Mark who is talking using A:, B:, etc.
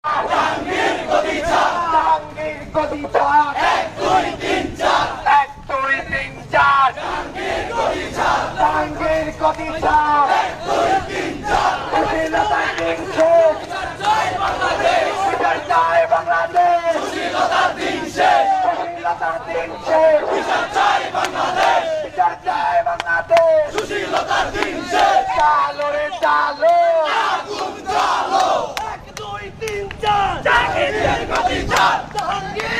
A: জাহাঙ্গীর গদি ছাড়, জাহাঙ্গীর গদি ছাড়, 1 2 3 4, 1 2 3 4, জাহাঙ্গীর গদি ছাড়, জাহাঙ্গীর গদি ছাড়, 1 2 3 4, সুশীলতার দিন শেষ, বিচার চাই বাংলাদেশ, বিচার চাই বাংলাদেশ, সুশীলতার দিন শেষ, সুশীলতার দিন শেষ, বিচার চাই বাংলাদেশ, বিচার চাই বাংলাদেশ, সুশীলতার দিন শেষ, চালো রে চালো, আগুন চালো, 1 2 3 4, জাহাঙ্গীর গদি ছাড়, জাহাঙ্গীর